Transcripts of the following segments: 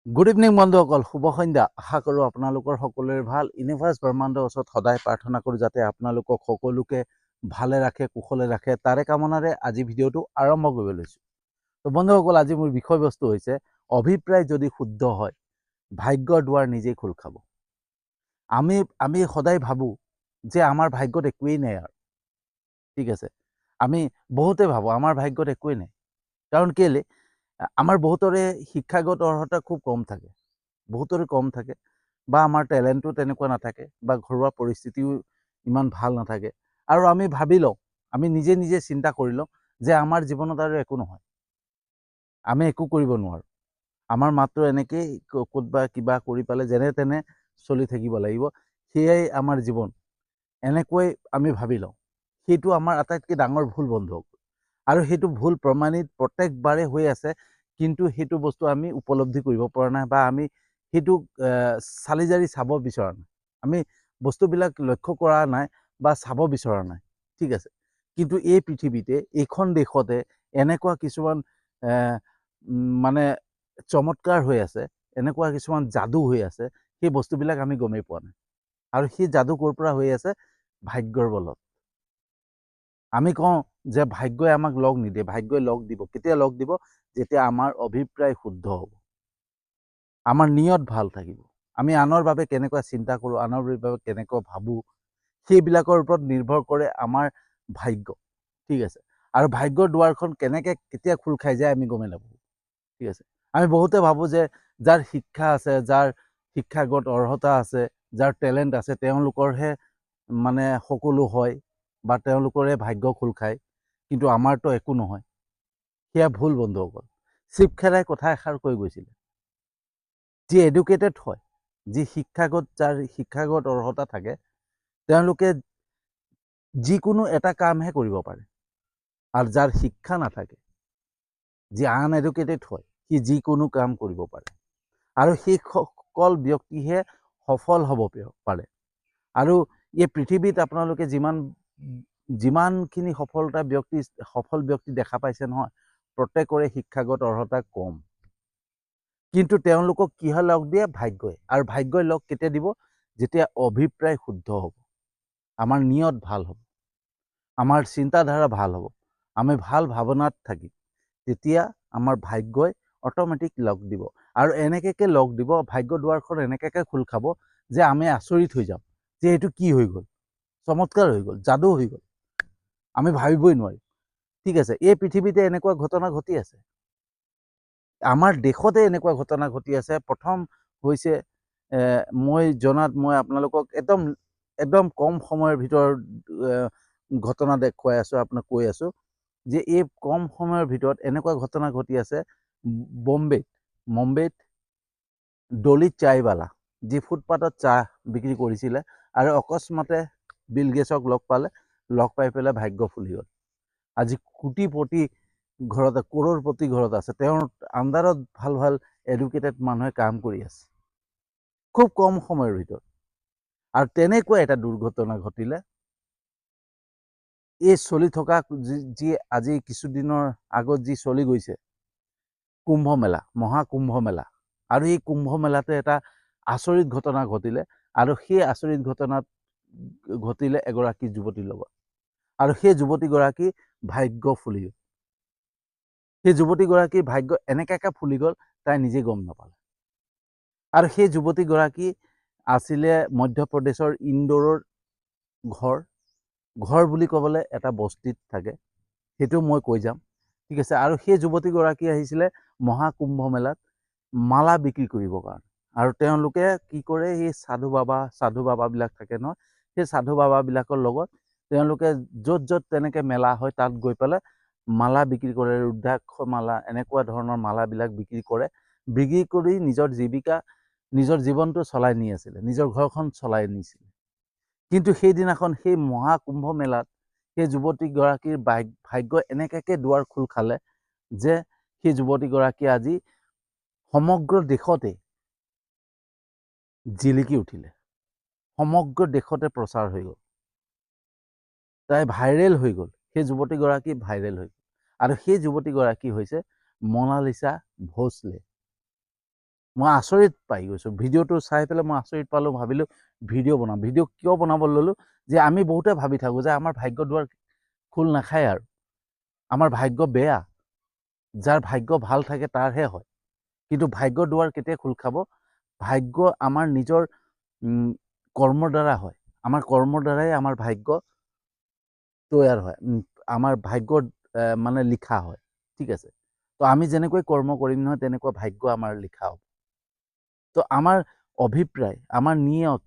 Good evening বন্ধুসকল, শুভ সন্ধ্যা। আশা কৰোঁ আপোনালোকৰ সকলোৰে ভাল। ইউনিভাৰ্ছ ব্ৰহ্মাণ্ডৰ ওচৰত সদায় প্ৰাৰ্থনা কৰোঁ যাতে আপোনালোকক সকলোকে ভালে ৰাখে, কুশলে ৰাখে। তাৰে কামনাৰে আজি ভিডিঅ'টো আৰম্ভ কৰিব লৈছোঁ। তো বন্ধুসকল, আজি মোৰ বিষয়বস্তু হৈছে অভিপ্ৰায় যদি শুদ্ধ হয়, ভাগ্যৰ দুৱাৰ নিজেই খোল খাব। আমি আমি সদায় ভাবোঁ যে আমাৰ ভাগ্যত একোৱেই নাই আৰু, ঠিক আছে। আমি বহুতে ভাবোঁ আমাৰ ভাগ্যত একোৱেই নাই। কাৰণ কেলে আমাৰ বহুতৰে শিক্ষাগত অৰ্হতা খুব কম থাকে, বহুতৰে কম থাকে, বা আমাৰ টেলেণ্টটো তেনেকুৱা নাথাকে, বা ঘৰুৱা পৰিস্থিতিও ইমান ভাল নাথাকে। আৰু আমি ভাবি লওঁ, আমি নিজে নিজে চিন্তা কৰি লওঁ যে আমাৰ জীৱনত আৰু একো নহয়, আমি একো কৰিব নোৱাৰোঁ। আমাৰ মাত্ৰ এনেকেই ক'তবা কিবা কৰি পালে যেনে তেনে চলি থাকিব লাগিব, সেয়াই আমাৰ জীৱন, এনেকৈ আমি ভাবি লওঁ। সেইটো আমাৰ আটাইতকৈ ডাঙৰ ভুল বন্ধুসকল। আৰু সেইটো ভুল প্ৰমাণিত প্ৰত্যেকবাৰে হৈ আছে, কিন্তু সেইটো বস্তু আমি উপলব্ধি কৰিব পৰা নাই, বা আমি সেইটো চালি জাৰি চাব বিচৰা নাই। আমি বস্তুবিলাক লক্ষ্য কৰা নাই বা চাব বিচৰা নাই, ঠিক আছে। কিন্তু এই পৃথিৱীতে, এইখন দেশতে এনেকুৱা কিছুমান মানে চমৎকাৰ হৈ আছে, এনেকুৱা কিছুমান যাদু হৈ আছে, সেই বস্তুবিলাক আমি গমেই পোৱা নাই। আৰু সেই যাদু ক'ৰ পৰা হৈ আছে? ভাগ্যৰ বলত। আমি কওঁ যে ভাগ্যই আমাক লগ নিদিয়ে, ভাগ্যই লগ দিব। কেতিয়া লগ দিব? যেতিয়া আমাৰ অভিপ্ৰায় শুদ্ধ হ'ব, আমাৰ নিয়ত ভাল থাকিব। আমি আনৰ বাবে কেনেকুৱা চিন্তা কৰোঁ, আনৰ বাবে কেনেকুৱা ভাবোঁ, সেইবিলাকৰ ওপৰত নিৰ্ভৰ কৰে আমাৰ ভাগ্য, ঠিক আছে। আৰু ভাগ্যৰ দুৱাৰখন কেতিয়া খোল খাই যায় আমি গমেই নাপাওঁ, ঠিক আছে। আমি বহুতে ভাবোঁ যে যাৰ শিক্ষা আছে, যাৰ শিক্ষাগত অৰ্হতা আছে, যাৰ টেলেণ্ট আছে, তেওঁলোকৰহে মানে সকলো হয়, বা তেওঁলোকৰে ভাগ্য খোল খায়, কিন্তু আমাৰতো একো নহয়। সেয়া ভুল বন্ধুসকল। শিৱ খেৰাই কথা এষাৰ কৈ গৈছিলে, যি এডুকেটেড হয়, যি যাৰ শিক্ষাগত অৰ্হতা থাকে, তেওঁলোকে যিকোনো এটা কামহে কৰিব পাৰে। আৰু যাৰ শিক্ষা নাথাকে, যি আনএডুকেটেড হয়, সি যিকোনো কাম কৰিব পাৰে। আৰু সেইসকল ব্যক্তিহে সফল হ'ব পাৰে। আৰু এই পৃথিৱীত আপোনালোকে যিমানখিনি সফল ব্যক্তি দেখা পাইছে নহয়, প্ৰত্যেকৰে শিক্ষাগত অৰ্হতা কম। কিন্তু তেওঁলোকক কিহে লগ দিয়ে? ভাগ্যই। আৰু ভাগ্যই লগ কেতিয়া দিব? যেতিয়া অভিপ্ৰায় শুদ্ধ হ'ব, আমাৰ নিয়ত ভাল হ'ব, আমাৰ চিন্তাধাৰা ভাল হ'ব, আমি ভাল ভাৱনাত থাকিম, তেতিয়া আমাৰ ভাগ্যই অট'মেটিক লগ দিব। আৰু এনেকৈ লগ দিব, ভাগ্য দুৱাৰখন এনেকৈ খোল খাব যে আমি আচৰিত হৈ যাম যে এইটো কি হৈ গ'ল, চমৎকাৰ হৈ গ'ল, যাদু হৈ গ'ল, আমি ভাবিবই নোৱাৰিম, ঠিক আছে। এই পৃথিৱীতে এনেকুৱা ঘটনা ঘটি আছে, আমাৰ দেশতে এনেকুৱা ঘটনা ঘটি আছে। প্ৰথম হৈছে, মই জনাত, মই আপোনালোকক একদম কম সময়ৰ ভিতৰত ঘটনা দেখুৱাই আছোঁ, আপোনাক কৈ আছোঁ যে এই কম সময়ৰ ভিতৰত এনেকুৱা ঘটনা ঘটি আছে মুম্বাইত দলিত চায়বালা, যি ফুটপাথত চাহ বিক্ৰী কৰিছিলে, আৰু অকস্মাতে বিল গেটছক লগ পাই পেলাই ভাগ্য ফুলি গ'ল। আজি কোটিপতি ঘৰত, কৰোড়পতি ঘৰত আছে, তেওঁৰ আণ্ডাৰত ভাল ভাল এডুকেটেড মানুহে কাম কৰি আছে খুব কম সময়ৰ ভিতৰত। আৰু তেনেকুৱা এটা দুৰ্ঘটনা ঘটিলে এই চলি থকা যি আজি কিছুদিনৰ আগত যি চলি গৈছে কুম্ভ মেলা, মহাকুম্ভ মেলা। আৰু এই কুম্ভ মেলাতে এটা আচৰিত ঘটনা ঘটিলে, আৰু সেই আচৰিত ঘটনাত ঘটিলে এগৰাকী যুৱতীৰ লগত। আৰু সেই যুৱতীগৰাকী ভাগ্য ফুলি গ'ল। সেই যুৱতীগৰাকীৰ ভাগ্য এনেকৈ ফুলি গ'ল, তাই নিজে গম নাপালে। আৰু সেই যুৱতীগৰাকী আছিলে মধ্যপ্ৰদেশৰ ইন্দোৰৰ ঘৰ বুলি ক'বলৈ এটা বস্তিত থাকে, সেইটো মই কৈ যাম, ঠিক আছে। আৰু সেই যুৱতীগৰাকী আহিছিলে মহাকুম্ভ মেলাত মালা বিক্ৰী কৰিবৰ কাৰণে। আৰু তেওঁলোকে কি কৰে, সেই সাধু বাবাবিলাক থাকে নহয়, সেই সাধু বাবাবিলাকৰ লগত তেওঁলোকে য'ত তেনেকৈ মেলা হয়, তাত গৈ পেলাই মালা বিক্ৰী কৰে, ৰুদ্ৰাক্ষ মালা, এনেকুৱা ধৰণৰ মালাবিলাক বিক্ৰী কৰে। বিক্ৰী কৰি নিজৰ জীৱনটো চলাই নি আছিলে, নিজৰ ঘৰখন চলাই নিছিলে। কিন্তু সেইদিনাখন সেই মহাকুম্ভ মেলাত সেই যুৱতীগৰাকীৰ ভাগ্য এনেকৈ দুৱাৰ খোল খালে যে সেই যুৱতীগৰাকী আজি সমগ্ৰ দেশতে জিলিকি উঠিলে, সমগ্ৰ দেশতে প্ৰচাৰ হৈ গ'ল, তাই ভাইৰেল হৈ গ'ল, সেই যুৱতীগৰাকী ভাইৰেল হৈ গ'ল। আৰু সেই যুৱতীগৰাকী হৈছে মনালিছা ভোছলে। মই আচৰিত পাই গৈছোঁ। ভিডিঅ'টো চাই পেলাই মই আচৰিত পালোঁ, ভাবিলোঁ ভিডিঅ' বনাম। ভিডিঅ' কিয় বনাব ল'লোঁ, যে আমি বহুতে ভাবি থাকোঁ যে আমাৰ ভাগ্য দুৱাৰ খোল নাখায় আৰু আমাৰ ভাগ্য বেয়া, যাৰ ভাগ্য ভাল থাকে তাৰহে হয়। কিন্তু ভাগ্য দুৱাৰ কেতিয়া খোল খাব? ভাগ্য আমাৰ নিজৰ কৰ্মৰ দ্বাৰা হয়। আমাৰ কৰ্মৰ দ্বাৰাই আমাৰ ভাগ্য তৈয়াৰ হয়, আমাৰ ভাগ্যত মানে লিখা হয়। ঠিক আছে, তো আমি যেনেকৈ কৰ্ম কৰিম নহয় তেনেকুৱা ভাগ্য আমাৰ লিখা হ'ব। তো আমাৰ অভিপ্ৰায়, আমাৰ নিয়ত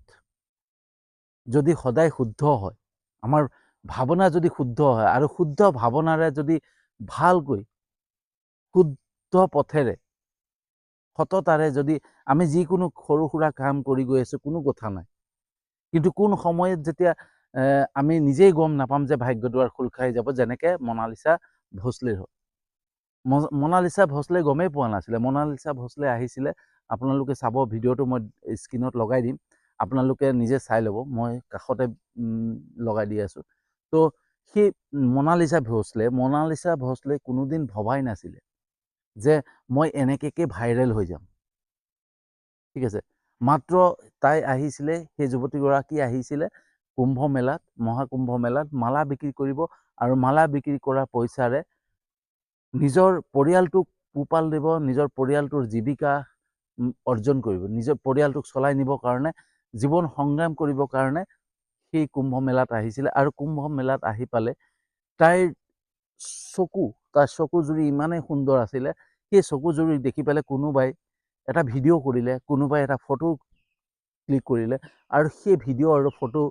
যদি সদায় শুদ্ধ হয়, আমাৰ ভাৱনা যদি শুদ্ধ হয়, আৰু শুদ্ধ ভাৱনাৰে যদি ভালকৈ শুদ্ধ পথেৰে সততাৰে যদি আমি যিকোনো সৰু সুৰা কাম কৰি গৈ আছোঁ, কোনো কথা নাই। কিন্তু কোন সময়ত যেতিয়া আমি নিজেই গম নাপাম যে ভাগ্য দুৱাৰ খোল খাই যাব, যেনেকৈ মনালিছা ভোঁসলেৰ হ'ল। মনালিছা ভোঁসলে গমেই পোৱা নাছিলে। মনালিছা ভোঁসলে আহিছিলে, আপোনালোকে চাব, ভিডিঅ'টো মই স্ক্ৰীনত লগাই দিম, আপোনালোকে নিজে চাই ল'ব, মই কাষতে লগাই দি আছোঁ। তো সেই মনালিছা ভোঁসলে কোনোদিন ভবাই নাছিলে যে মই এনেকৈ ভাইৰেল হৈ যাম। ঠিক আছে, মাত্ৰ তাই আহিছিলে, সেই যুৱতীগৰাকী আহিছিলে কুম্ভ মেলাত, মহাকুম্ভ মেলাত মালা বিক্ৰী কৰিব, আৰু মালা বিক্ৰী কৰা পইচাৰে নিজৰ পৰিয়ালটোক পোহপাল দিব, নিজৰ পৰিয়ালটোৰ জীৱিকা অৰ্জন কৰিব, নিজৰ পৰিয়ালটোক চলাই নিবৰ কাৰণে, জীৱন সংগ্ৰাম কৰিবৰ কাৰণে সেই কুম্ভ মেলাত আহিছিলে। আৰু কুম্ভ মেলাত আহি পালে তাইৰ তাৰ চকুজুৰি ইমানেই সুন্দৰ আছিলে, সেই চকুজুৰি দেখি পেলাই কোনোবাই এটা ভিডিঅ' কৰিলে, কোনোবাই এটা ফটো ক্লিক কৰিলে, আৰু সেই ভিডিঅ' আৰু ফটো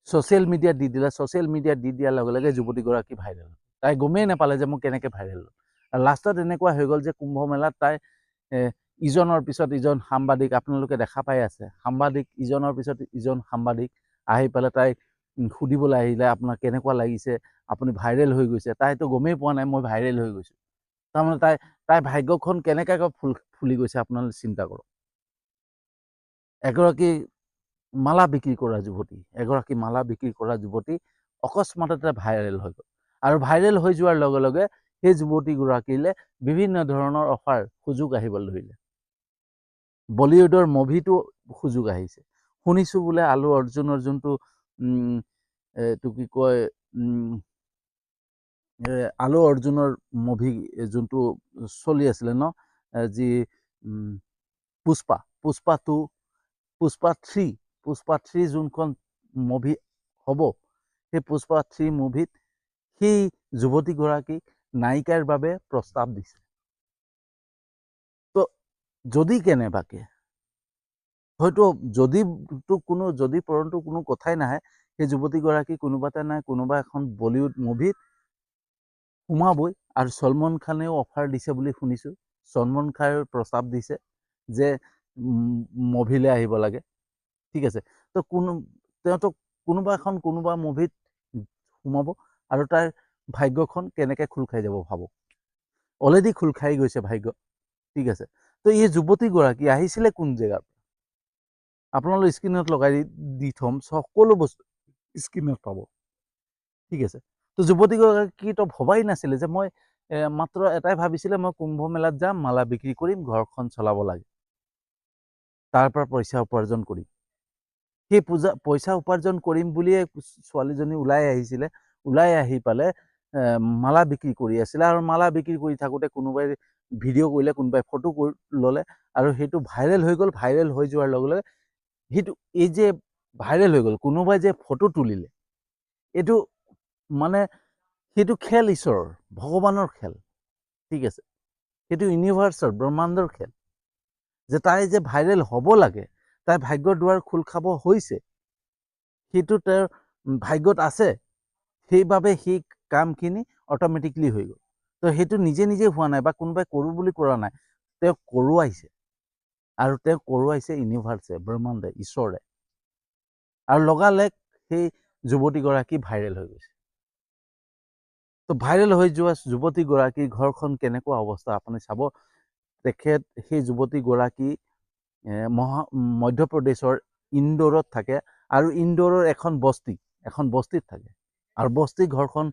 ছ'চিয়েল মিডিয়াত দি দিলে। ছ'চিয়েল মিডিয়াত দি দিয়াৰ লগে লগে যুৱতীগৰাকী ভাইৰেল হ'ল। তাই গমেই নাপালে যে মই কেনেকৈ ভাইৰেল হ'ল। আৰু লাষ্টত এনেকুৱা হৈ গ'ল যে কুম্ভ মেলাত তাই ইজনৰ পিছত ইজন সাংবাদিক, আপোনালোকে দেখা পাই আছে, সাংবাদিক ইজনৰ পিছত ইজন সাংবাদিক আহি পেলাই তাই সুধিবলৈ আহিলে, আপোনাক কেনেকুৱা লাগিছে, আপুনি ভাইৰেল হৈ গৈছে। তাইতো গমেই পোৱা নাই মই ভাইৰেল হৈ গৈছোঁ। তাৰমানে তাইৰ ভাগ্যখন কেনেকৈ ফুলি গৈছে আপোনালোকে চিন্তা কৰক। এগৰাকী মালা বিক্ৰী কৰা যুৱতী অকস্মাততে ভাইৰেল হৈ গ'ল। আৰু ভাইৰেল হৈ যোৱাৰ লগে লগে সেই যুৱতীগৰাকীলৈ বিভিন্ন ধৰণৰ অফাৰ, সুযোগ আহিবলৈ ধৰিলে। বলিউডৰ মুভিটো সুযোগ আহিছে। শুনিছোঁ বোলে আলু অৰ্জুনৰ যোনটো এইটো কি কয়, আলু অৰ্জুনৰ মুভি যোনটো চলি আছিলে ন, যি পুষ্পা 2, পুষ্পা 3 যোনখন মুভি হ'ব, সেই পুষ্পা 3 মুভিত সেই যুৱতীগৰাকীক নায়িকাৰ বাবে প্ৰস্তাৱ দিছে। তো যদি কেনেবাকে হয়তো যদি পৰন্তু কোনো কথাই নাহে, সেই যুৱতীগৰাকী কোনোবা এখন বলিউড মুভিত সোমাবই। আৰু সলমান খানেও অফাৰ দিছে বুলি শুনিছোঁ। সলমান খানেও প্ৰস্তাৱ দিছে যে মুভিলৈ আহিব লাগে। ঠিক আছে, তো তেওঁতো কোনোবা মুভিত সোমাব, আৰু তাৰ ভাগ্যখন কেনেকৈ খোল খাই যাব ভাবক। অলৰেডি খোল খাই গৈছে ভাগ্য। ঠিক আছে, তো এই যুৱতীগৰাকী আহিছিলে কোন জেগাৰ? আপোনালোক স্ক্ৰীনত লগাই দি থ'ম, সকলো বস্তু স্ক্ৰীনত পাব। ঠিক আছে, তো যুৱতীগৰাকীতো ভবাই নাছিলে যে মই মাত্ৰ এটাই ভাবিছিলে, মই কুম্ভ মেলাত যাম, মালা বিক্ৰী কৰিম, ঘৰখন চলাব লাগে, তাৰ পৰা পইচা উপাৰ্জন কৰিম। সেই পইচা উপাৰ্জন কৰিম বুলিয়ে ছোৱালীজনী ওলাই আহিছিলে। ওলাই আহি পালে মালা বিক্ৰী কৰি আছিলে, আৰু মালা বিক্ৰী কৰি থাকোঁতে কোনোবাই ভিডিঅ' কৰিলে, কোনোবাই ফটো ল'লে, আৰু সেইটো ভাইৰেল হৈ গ'ল। ভাইৰেল হৈ যোৱাৰ লগে লগে এই যে ভাইৰেল হৈ গ'ল, কোনোবাই যে ফটো তুলিলে, এইটো মানে সেইটো খেল ঈশ্বৰৰ, ভগৱানৰ খেল। ঠিক আছে, সেইটো ইউনিভাৰ্চৰ, ব্ৰহ্মাণ্ডৰ খেল, যে তাই যে ভাইৰেল হ'ব লাগে, তাই ভাগ্যৰ দুৱাৰ খোল খাব হৈছে, সেইটো তেওঁৰ ভাগ্যত আছে, সেইবাবে সেই কামখিনি অট'মেটিকলি হৈ গ'ল। তো সেইটো নিজে হোৱা নাই, বা কোনোবাই কৰোঁ বুলি কৰা নাই, তেওঁ কৰোৱাইছে। আৰু তেওঁ কৰোৱাইছে ইউনিভাৰ্ছে, ব্ৰহ্মাণ্ডে, ঈশ্বৰে। আৰু লগালগ সেই যুৱতীগৰাকী ভাইৰেল হৈ গৈছে। তো ভাইৰেল হৈ যোৱা যুৱতীগৰাকীৰ ঘৰখন কেনেকুৱা অৱস্থা আপুনি চাব। সেই যুৱতীগৰাকী মধ্যপ্ৰদেশৰ ইন্দোৰত থাকে, আৰু ইন্দোৰৰ এখন বস্তিত থাকে। আৰু বস্তিৰ ঘৰখন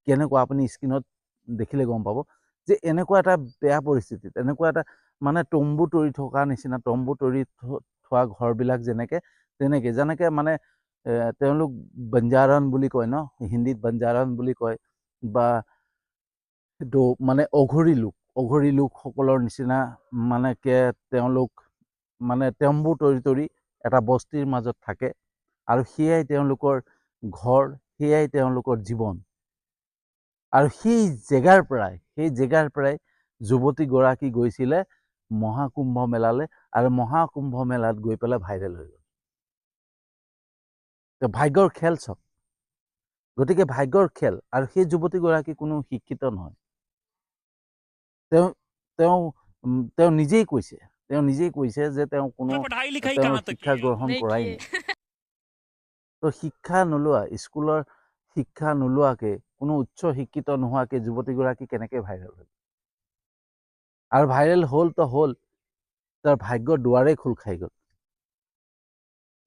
কেনেকুৱা আপুনি স্ক্ৰীনত দেখিলে গম পাব, যে এনেকুৱা এটা বেয়া পৰিস্থিতিত, এনেকুৱা এটা মানে তম্বু তৰি থকা নিচিনা, তম্বু তৰি থোৱা ঘৰবিলাক যেনেকে মানে তেওঁলোক বঞ্জাৰন বুলি কয় ন, হিন্দীত বঞ্জাৰন বুলি কয়, বা সেইটো মানে অঘৰী লোকসকলৰ নিচিনা মানে তেওঁলোক মানে তম্বু তৰি এটা বস্তিৰ মাজত থাকে, আৰু সেয়াই তেওঁলোকৰ ঘৰ, সেয়াই তেওঁলোকৰ জীৱন। আৰু সেই জেগাৰ পৰাই যুৱতীগৰাকী গৈছিলে মহাকুম্ভ মেলালৈ, আৰু মহাকুম্ভ মেলাত গৈ পেলাই ভাইৰেল হৈ গ'ল। তো ভাগ্যৰ খেল চব, গতিকে ভাগ্যৰ খেল। আৰু সেই যুৱতীগৰাকী কোনো শিক্ষিত নহয়। তেওঁ নিজেই কৈছে যে তেওঁ কোনো শিক্ষা গ্ৰহণ কৰাই নাই। তো শিক্ষা নোলোৱা, স্কুলৰ শিক্ষা নোলোৱাকে, কোনো উচ্চ শিক্ষিত নোহোৱাকে যুৱতীগৰাকী কেনেকৈ ভাইৰেল হ'ল? আৰু ভাইৰেল হ'ল তো হ'ল, তাৰ ভাগ্যৰ দুৱাৰেই খোল খাই গ'ল।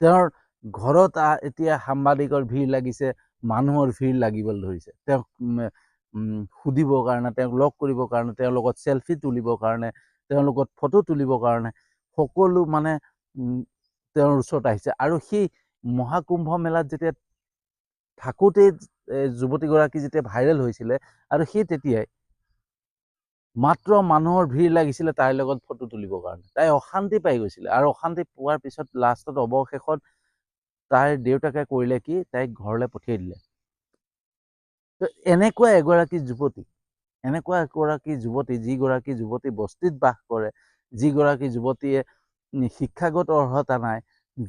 তেওঁৰ ঘৰত এতিয়া সাংবাদিকৰ ভিৰ লাগিছে, মানুহৰ ভিৰ লাগিবলৈ ধৰিছে, তেওঁক সুধিবৰ কাৰণে, তেওঁক লগ কৰিবৰ কাৰণে, তেওঁৰ লগত চেলফি তুলিবৰ কাৰণে, তেওঁৰ লগত ফটো তুলিবৰ কাৰণে সকলো মানে তেওঁৰ ওচৰত আহিছে। আৰু সেই মহাকুম্ভ মেলাত যেতিয়া থাকোঁতেই যুৱতীগৰাকী যেতিয়া ভাইৰেল হৈছিলে, আৰু সেই তেতিয়াই মাত্ৰ মানুহৰ ভিৰ লাগিছিলে তাইৰ লগত ফটো তুলিবৰ কাৰণে। তাই অশান্তি পাই গৈছিলে, আৰু অশান্তি পোৱাৰ পিছত লাষ্টত অৱশেষত তাইৰ দেউতাকে কৰিলে কি, তাইক ঘৰলৈ পঠিয়াই দিলে। তো এনেকুৱা এগৰাকী যুৱতী, যিগৰাকী যুৱতী বস্তিত বাস কৰে, যিগৰাকী যুৱতীয়ে শিক্ষাগত অৰ্হতা নাই,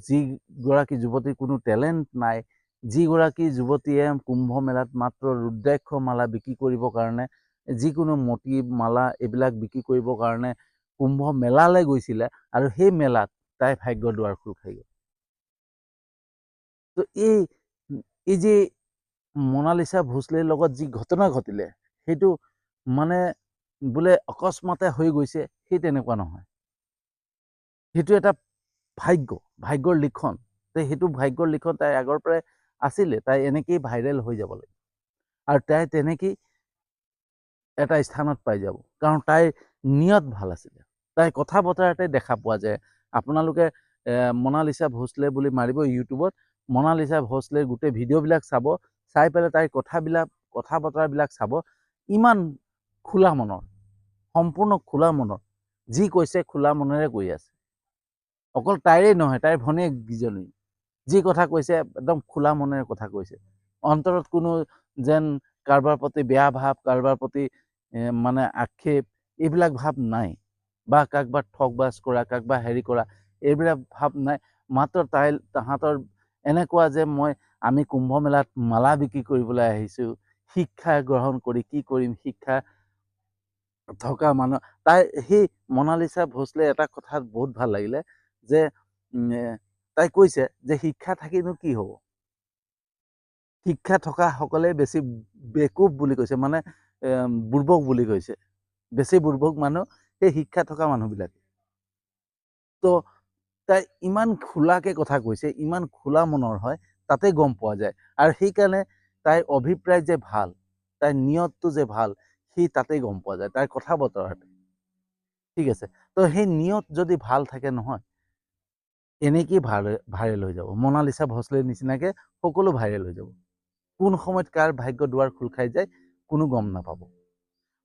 যিগৰাকী যুৱতীৰ কোনো টেলেণ্ট নাই, যিগৰাকী যুৱতীয়ে কুম্ভ মেলাত মাত্ৰ ৰুদ্ৰাক্ষ মালা বিক্ৰী কৰিবৰ কাৰণে, যিকোনো মতি মালা এইবিলাক বিক্ৰী কৰিবৰ কাৰণে কুম্ভ মেলালৈ গৈছিলে, আৰু সেই মেলাত তাই ভাগ্যৰ দুৱাৰ খোল খাই গ'ল। তো এই যে মনালিছা ভোছলেৰ লগত যি ঘটনা ঘটিলে, সেইটো মানে বোলে অকস্মাতে হৈ গৈছে, সেই তেনেকুৱা নহয়। সেইটো এটা ভাগ্যৰ লিখন। সেইটো ভাগ্যৰ লিখন তাই আগৰ পৰাই আছিলে। তাই এনেকেই ভাইৰেল হৈ যাব লাগে, আৰু তাই তেনেকেই এটা স্থানত পাই যাব, কাৰণ তাইৰ নিয়ত ভাল আছিলে। তাইৰ কথা বতৰাতে দেখা পোৱা যায়। আপোনালোকে মনালিছা ভোছলে বুলি মাৰিব ইউটিউবত, মনালিছা ভোছলেৰ গোটেই ভিডিঅ'বিলাক চাব, চাই পেলাই তাইৰ কথা বতৰাবিলাক চাব, ইমান খোলা মনৰ, সম্পূৰ্ণ খোলা মনৰ, যি কৈছে খোলা মনেৰে কৈ আছে। অকল তাইৰেই নহয়, তাইৰ ভনীয়েককেইজনী যি কথা কৈছে একদম খোলা মনেৰে কথা কৈছে। অন্তৰত কোনো যেন কাৰোবাৰ প্ৰতি বেয়া ভাৱ, কাৰোবাৰ প্ৰতি মানে আক্ষেপ, এইবিলাক ভাৱ নাই, বা কাৰোবাক ঠগবাজ কৰা, কাৰোবাক হেৰি কৰা, এইবিলাক ভাৱ নাই। মাত্ৰ তাহাঁতৰ এনেকুৱা যে আমি কুম্ভ মেলাত মালা বিক্ৰী কৰিবলৈ আহিছোঁ, শিক্ষা গ্ৰহণ কৰি কি কৰিম, শিক্ষা থকা মানুহ। সেই মনালিছা ভোছলে এটা কথা বহুত ভাল লাগিলে, যে তাই কৈছে যে শিক্ষা থাকিনো কি হ'ব, শিক্ষা থকা সকলে বেছি বেকুব বুলি কৈছে, মানে বুৰ্বক বুলি কৈছে, বেছি বুৰ্বক মানুহ সেই শিক্ষা থকা মানুহবিলাকে। তো তাই ইমান খোলাকে কথা কৈছে, ইমান খোলা মনৰ হয়, তাতে গম পোৱা যায়। আৰু সেইকাৰণে তাইৰ অভিপ্ৰায় যে ভাল, তাইৰ নিয়তটো যে ভাল, সেই তাতেই গম পোৱা যায়, তাইৰ কথা বতৰাতে। ঠিক আছে, তো সেই নিয়ত যদি ভাল থাকে নহয়, এনেকেই ভাইৰেল হৈ যাব। মনালিছা ভোছলেৰ নিচিনাকে সকলো ভাইৰেল হৈ যাব। কোন সময়ত কাৰ ভাগ্য দুৱাৰ খোল খাই যায় কোনো গম নাপাব।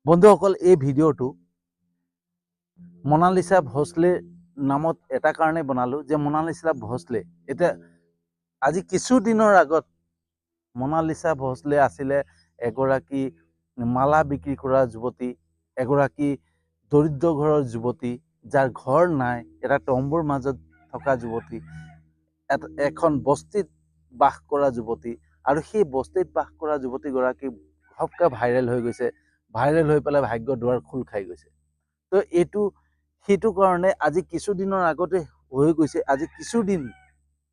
বন্ধুসকল, এই ভিডিঅ'টো মনালিছা ভোছলেৰ নামত এটা কাৰণে বনালোঁ, যে মনালিছা ভোছলে এতিয়া আজি কিছুদিনৰ আগত মনালিছা ভোছলে আছিলে এগৰাকী মালা বিক্ৰী কৰা যুৱতী, এগৰাকী দৰিদ্ৰ ঘৰৰ যুৱতী, যাৰ ঘৰ নাই, এটা তম্বুৰ মাজত থকা যুৱতী, এখন বস্তিত বাস কৰা যুৱতী। আৰু সেই বস্তিত বাস কৰা যুৱতীগৰাকী ঘপকৈ ভাইৰেল হৈ গৈছে, ভাইৰেল হৈ পেলাই ভাগ্যৰ দুৱাৰ খোল খাই গৈছে। তো সেইটো কাৰণে আজি কিছুদিনৰ আগতে হৈ গৈছে, আজি কিছুদিন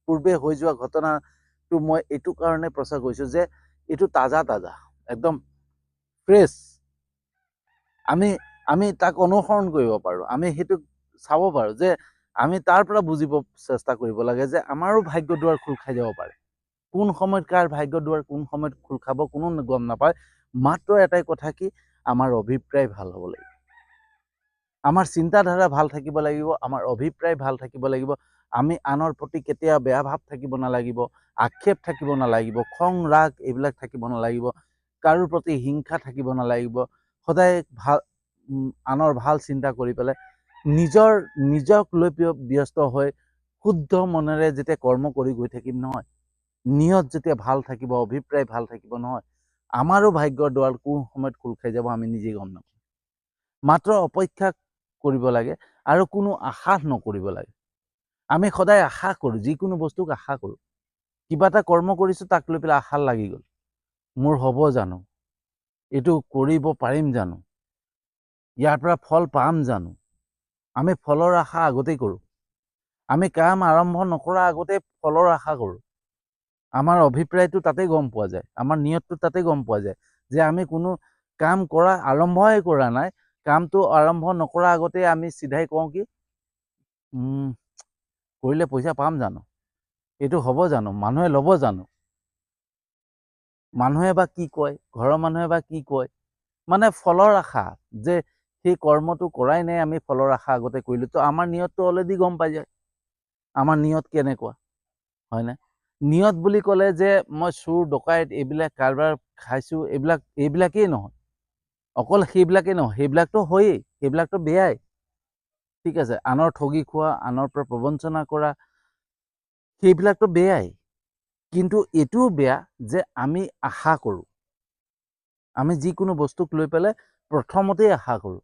পূৰ্বে হৈ যোৱা ঘটনাটো মই এইটো কাৰণে প্ৰচাৰ কৰিছোঁ যে এইটো তাজা একদম ফ্ৰেছ। আমি তাক অনুসৰণ কৰিব পাৰোঁ, আমি সেইটো চাব পাৰোঁ, যে আমি তাৰ পৰা বুজিব চেষ্টা কৰিব লাগে যে আমাৰো ভাগ্য দুৱাৰ খোল খাই যাব পাৰে। কোন সময়ত কাৰ ভাগ্য দুৱাৰ কোন সময়ত খোল খাব কোনো গম নাপায়। মাত্ৰ এটাই কথা কি, আমাৰ অভিপ্ৰায় ভাল হ'ব লাগিব। আমাৰ চিন্তাধাৰা ভাল থাকিব লাগিব, আমাৰ অভিপ্ৰায় ভাল থাকিব লাগিব। আমি আনৰ প্ৰতি কেতিয়া বেয়া ভাৱ থাকিব নালাগিব, আক্ষেপ থাকিব নালাগিব, খং ৰাগ এইবিলাক থাকিব নালাগিব, কাৰোৰ প্ৰতি হিংসা থাকিব নালাগিব। সদায় ভাল আনৰ ভাল চিন্তা কৰি পেলাই নিজক লৈ ব্যস্ত হৈ শুদ্ধ মনেৰে যেতিয়া কৰ্ম কৰি গৈ থাকিম নহয়, নিয়ত যেতিয়া ভাল থাকিব, অভিপ্ৰায় ভাল থাকিব নহয়, আমাৰো ভাগ্যৰ দুৱাৰ কোন সময়ত খোল খাই যাব আমি নিজেই গম নাপাম। মাত্ৰ অপেক্ষা কৰিব লাগে আৰু কোনো আশা নকৰিব লাগে। আমি সদায় আশা কৰোঁ, যিকোনো বস্তুক আশা কৰোঁ। কিবা এটা কৰ্ম কৰিছোঁ, তাক লৈ পেলাই আশা লাগি গ'ল, মোৰ হ'ব জানো, এইটো কৰিব পাৰিম জানো, ইয়াৰ পৰা ফল পাম জানো। আমি ফলৰ আশা আগতেই কৰোঁ। আমি কাম আৰম্ভ নকৰা আগতে ফলৰ আশা কৰোঁ। আমাৰ অভিপ্ৰায়টো তাতেই গম পোৱা যায়, আমাৰ নিয়তটো তাতেই গম পোৱা যায় যে আমি কোনো কাম কৰা আৰম্ভই কৰা নাই। কামটো আৰম্ভ নকৰা আগতে আমি চিধাই কওঁ কি কৰিলে পইচা পাম জানো, এইটো হ'ব জানো, মানুহে ল'ব জানো, মানুহে বা কি কয়, ঘৰৰ মানুহে বা কি কয়। মানে ফলৰ আশা, যে সেই কৰ্মটো কৰাই নাই, আমি ফলৰ আশা আগতে কৰিলোঁ। তো আমাৰ নিয়তটো অলৰেডি গম পাই যায় আমাৰ নিয়ত কেনেকুৱা, হয়নে? নিয়ত বুলি ক'লে যে মই চোৰ ডকাইত এইবিলাক কাৰবাৰ খাইছোঁ, এইবিলাকেই নহয়, অকল সেইবিলাকেই নহয়, সেইবিলাকতো হয়েই, সেইবিলাকতো বেয়াই, ঠিক আছে। আনৰ ঠগি খোৱা, আনৰ পৰা প্ৰবঞ্চনা কৰা, সেইবিলাকতো বেয়াই। কিন্তু এইটোও বেয়া যে আমি আশা কৰোঁ। আমি যিকোনো বস্তুক লৈ পেলাই প্ৰথমতেই আশা কৰোঁ।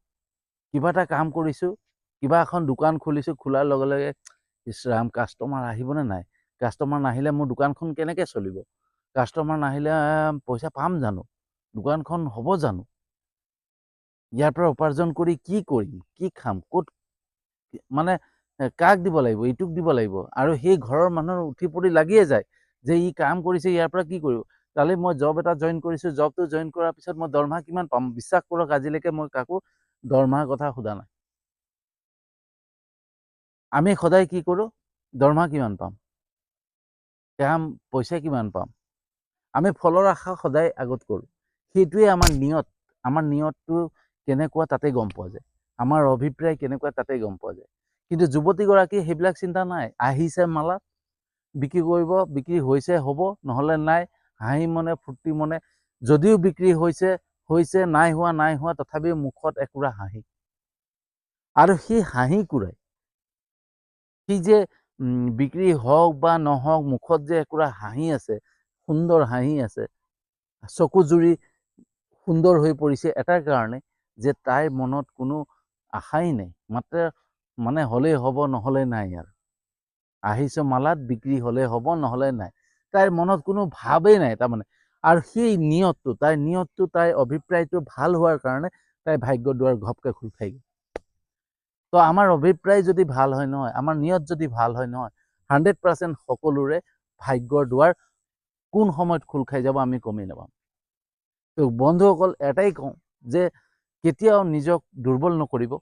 কিবা এটা কাম কৰিছোঁ, কিবা এখন দোকান খুলিছোঁ, খোলাৰ লগে লগে ইছ ৰাম, কাষ্টমাৰ আহিবনে নাই, কাষ্টমাৰ নাহিলে মোৰ দোকানখন কেনেকৈ চলিব, কাষ্টমাৰ নাহিলে পইচা পাম জানো, দোকানখন হ'ব জানো, ইয়াৰ পৰা উপাৰ্জন কৰি কি কৰিম, কি খাম, ক'ত মানে কাক দিব লাগিব, ইটোক দিব লাগিব। আৰু সেই ঘৰৰ মানুহৰ উঠি পৰি লাগিয়ে যায় যে ই কাম কৰিছে, ইয়াৰ পৰা কি কৰিব। কালি মই জব এটা জইন কৰিছোঁ, জবটো জইন কৰাৰ পিছত মই দৰমহা কিমান পাম, বিশ্বাস কৰক আজিলৈকে মই কাকো দৰমহাৰ কথা সোধা নাই। আমি সদায় কি কৰোঁ, দৰমহা কিমান পাম, কাম পইচা কিমান পাম, আমি ফলৰ আশা সদায় আগত কৰোঁ। সেইটোৱে আমাৰ নিয়ত। আমাৰ নিয়তটো কেনেকুৱা তাতে গম পোৱা যায়, আমাৰ অভিপ্ৰায় কেনেকুৱা তাতে গম পোৱা যায়। কিন্তু যুৱতীগৰাকী সেইবিলাক চিন্তা নাই, আহিছে মালাত বিক্ৰী কৰিব, বিক্ৰী হৈছে হ'ব, নহ'লে নাই, হাঁহি মনে ফূৰ্তি মনে, যদিও বিক্ৰী হৈছে, নাই হোৱা, তথাপিও মুখত একুৰা হাঁহি। আৰু সেই হাঁহি কুৰাই, সি যে বিক্ৰী হওক বা নহওক, মুখত যে একুৰা হাঁহি আছে, সুন্দৰ হাঁহি আছে, চকু জুৰি সুন্দৰ হৈ পৰিছে এটাৰ কাৰণে যে তাইৰ মনত কোনো আশাই নাই, মাত্ৰ মানে হ'লেই হ'ব, নহ'লে নাই। আৰু আহিছে মালাত, বিক্ৰী হ'লে হ'ব, নহ'লে নাই, তাইৰ মনত কোনো ভাৱেই নাই তাৰমানে। আৰু সেই নিয়তটো, তাইৰ অভিপ্ৰায়টো ভাল হোৱাৰ কাৰণে তাইৰ ভাগ্য দুৱাৰ ঘপকে খোল খাই গ'ল। তো আমাৰ অভিপ্ৰায় যদি ভাল হয় নহয়, আমাৰ নিয়ত যদি ভাল হয় নহয়, 100% সকলোৰে ভাগ্যৰ দুৱাৰ কোন সময়ত খোল খাই যাব আমি গমেই নাপাম। তো বন্ধুসকল, এটাই কওঁ যে কেতিয়াও নিজক দুৰ্বল নকৰিব,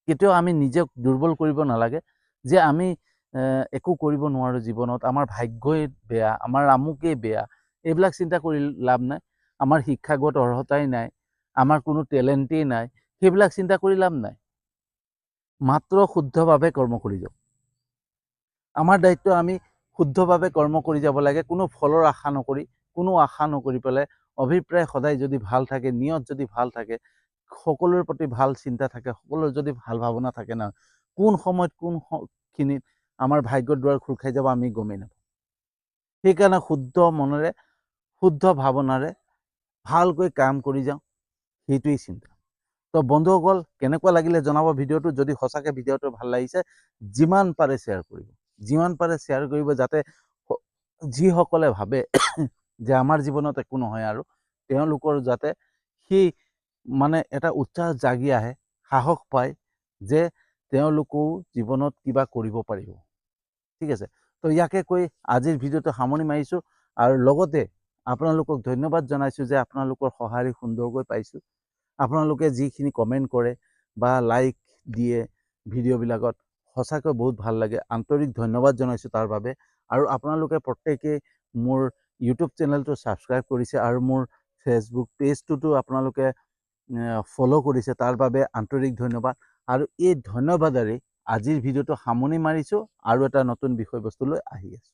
কেতিয়াও আমি নিজক দুৰ্বল কৰিব নালাগে যে আমি একো কৰিব নোৱাৰোঁ জীৱনত, আমাৰ ভাগ্যই বেয়া, আমাৰ আমুকেই বেয়া, এইবিলাক চিন্তা কৰি লাভ নাই। আমাৰ শিক্ষাগত অৰ্হতাই নাই, আমাৰ কোনো টেলেণ্টেই নাই, সেইবিলাক চিন্তা কৰি লাভ নাই। মাত্ৰ শুদ্ধভাৱে কৰ্ম কৰি যাওক। আমাৰ দায়িত্ব আমি শুদ্ধভাৱে কৰ্ম কৰি যাব লাগে, কোনো ফলৰ আশা নকৰি, কোনো আশা নকৰি পেলাই। অভিপ্ৰায় সদায় যদি ভাল থাকে, নিয়ত যদি ভাল থাকে, সকলোৰে প্ৰতি ভাল চিন্তা থাকে, সকলোৰে যদি ভাল ভাৱনা থাকে নহয়, কোন সময়ত কোনখিনিত আমাৰ ভাগ্যৰ দুৱাৰ খোল খাই যাব আমি গমেই নাপাওঁ। সেইকাৰণে শুদ্ধ মনেৰে, শুদ্ধ ভাৱনাৰে ভালকৈ কাম কৰি যাওঁ, সেইটোৱেই চিন্তা। তো বন্ধুসকল, কেনেকুৱা লাগিলে জনাব ভিডিঅ'টো। যদি সঁচাকৈ ভিডিঅ'টো ভাল লাগিছে, যিমান পাৰে শ্বেয়াৰ কৰিব, যাতে যিসকলে ভাবে যে আমাৰ জীৱনত একো নহয় আৰু তেওঁলোকৰ যাতে সেই মানে এটা উৎসাহ জাগি আহে, সাহস পায় যে তেওঁলোকেও জীৱনত কিবা কৰিব পাৰিব। ঠিক আছে, তো ইয়াকে কৈ আজিৰ ভিডিঅ'টো সামৰণি মাৰিছোঁ। আৰু লগতে আপোনালোকক ধন্যবাদ জনাইছোঁ যে আপোনালোকৰ সঁহাৰি সুন্দৰকৈ পাইছোঁ। আপোনালোকে যিখিনি কমেণ্ট কৰে বা লাইক দিয়ে ভিডিঅ'বিলাকত, সঁচাকৈ বহুত ভাল লাগে, আন্তৰিক ধন্যবাদ জনাইছোঁ তাৰ বাবে। আৰু আপোনালোকে প্ৰত্যেকেই মোৰ ইউটিউব চেনেলটো ছাবস্ক্ৰাইব কৰিছে আৰু মোৰ ফেচবুক পেজটোতো আপোনালোকে ফ'ল' কৰিছে, তাৰ বাবে আন্তৰিক ধন্যবাদ। আৰু এই ধন্যবাদেৰে আজিৰ ভিডিঅ'টো সামৰণি মাৰিছোঁ আৰু এটা নতুন বিষয়বস্তু লৈ আহি আছোঁ।